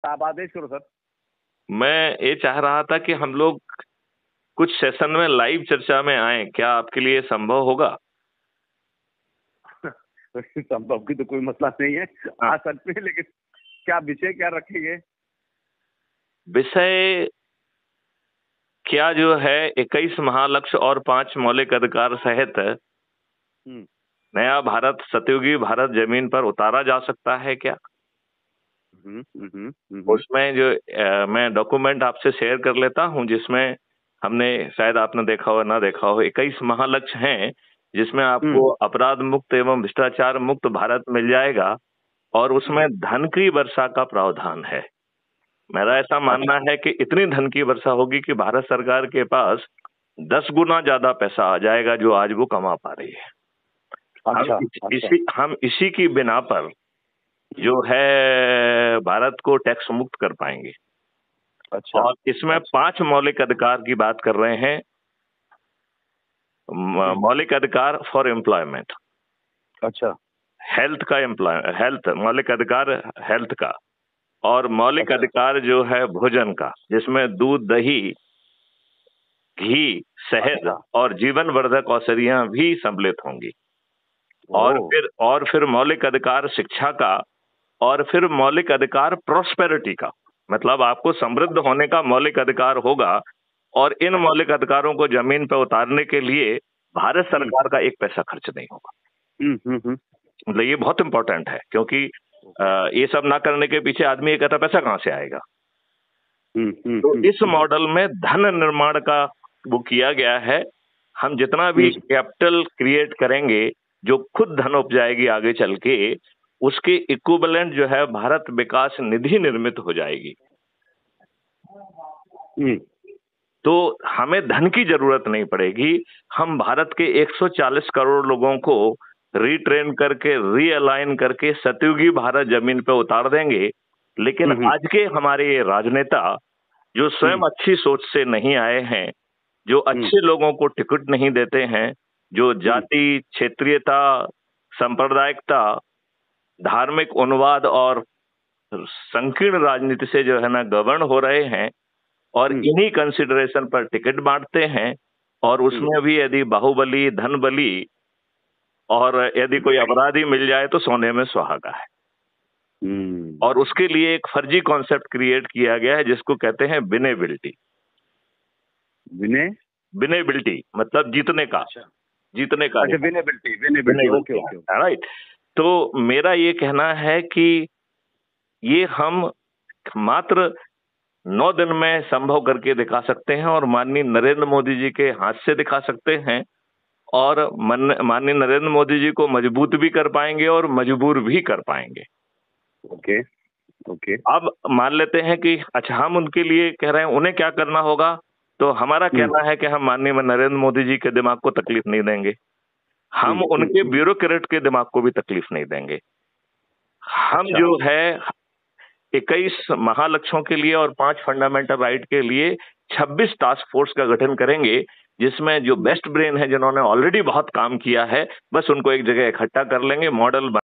आप आदेश करो सर। मैं ये चाह रहा था कि हम लोग कुछ सेशन में लाइव चर्चा में आए, क्या आपके लिए संभव होगा? संभव की तो कोई मसला नहीं है, हाँ। आ सकते हैं, लेकिन क्या विषय क्या रखेंगे? विषय क्या जो है 21 महालक्ष्य और 5 मौलिक अधिकार सहित हम्म नया भारत, सतयुगी भारत जमीन पर उतारा जा सकता है क्या? उसमें जो मैं डॉक्यूमेंट आपसे शेयर कर लेता हूं, जिसमें हमने, शायद आपने देखा हो ना देखा हो, 21 महालक्ष्य हैं, जिसमें आपको अपराध मुक्त एवं भ्रष्टाचार मुक्त भारत मिल जाएगा और उसमें धन की वर्षा का प्रावधान है। मेरा ऐसा मानना है कि इतनी धन की वर्षा होगी कि भारत सरकार के पास 10 गुना ज्यादा पैसा आ जाएगा जो आज वो कमा पा रही है। हम इसी की बिना पर जो है भारत को टैक्स मुक्त कर पाएंगे। और इसमें 5 मौलिक अधिकार की बात कर रहे हैं। मौलिक अधिकार फॉर एम्प्लॉयमेंट, हेल्थ का हेल्थ मौलिक अधिकार हेल्थ का, और मौलिक अधिकार जो है भोजन का, जिसमें दूध, दही, घी, शहद और जीवन वर्धक औषधियां भी सम्मिलित होंगी। और फिर मौलिक अधिकार शिक्षा का, और फिर मौलिक अधिकार प्रॉस्पेरिटी का, मतलब आपको समृद्ध होने का मौलिक अधिकार होगा। और इन मौलिक अधिकारों को जमीन पर उतारने के लिए भारत सरकार का एक पैसा खर्च नहीं होगा। मतलब ये बहुत इंपॉर्टेंट है, क्योंकि ये सब ना करने के पीछे आदमी ये कहता पैसा कहां से आएगा। तो इस मॉडल में धन निर्माण का वो किया गया है। हम जितना भी कैपिटल क्रिएट करेंगे, जो खुद धन उपजाएगी आगे चल के, उसके इक्विवेलेंट जो है भारत विकास निधि निर्मित हो जाएगी। तो हमें धन की जरूरत नहीं पड़ेगी। हम भारत के 140 करोड़ लोगों को रीट्रेन करके, रीअलाइन करके सतयुगी भारत जमीन पे उतार देंगे। लेकिन आज के हमारे ये राजनेता जो स्वयं अच्छी सोच से नहीं आए हैं, जो अच्छे लोगों को टिकट नहीं देते हैं, जो जाति, क्षेत्रीयता, सांप्रदायिकता, धार्मिक उन्माद और संकीर्ण राजनीति से जो है ना गवर्न हो रहे हैं, और इन्हीं कंसिडरेशन पर टिकट बांटते हैं। और उसमें भी यदि बाहुबली, धन बली और यदि कोई अपराधी मिल जाए तो सोने में सुहागा है। और उसके लिए एक फर्जी कॉन्सेप्ट क्रिएट किया गया है जिसको कहते हैं विनेबिलिटी। विनेबिलिटी मतलब जीतने का, जीतने का। Winnability, right. तो मेरा ये कहना है कि ये हम मात्र 9 दिन में संभव करके दिखा सकते हैं, और माननीय नरेंद्र मोदी जी के हाथ से दिखा सकते हैं, और माननीय नरेंद्र मोदी जी को मजबूत भी कर पाएंगे और मजबूर भी कर पाएंगे। अब मान लेते हैं कि अच्छा हम उनके लिए कह रहे हैं, उन्हें क्या करना होगा। तो हमारा कहना है कि हम माननीय नरेंद्र मोदी जी के दिमाग को तकलीफ नहीं देंगे, हम उनके ब्यूरोक्रेट के दिमाग को भी तकलीफ नहीं देंगे। हम जो है 21 महालक्ष्यों के लिए और 5 फंडामेंटल राइट के लिए 26 टास्क फोर्स का गठन करेंगे, जिसमें जो बेस्ट ब्रेन है, जिन्होंने ऑलरेडी बहुत काम किया है, बस उनको एक जगह इकट्ठा कर लेंगे, मॉडल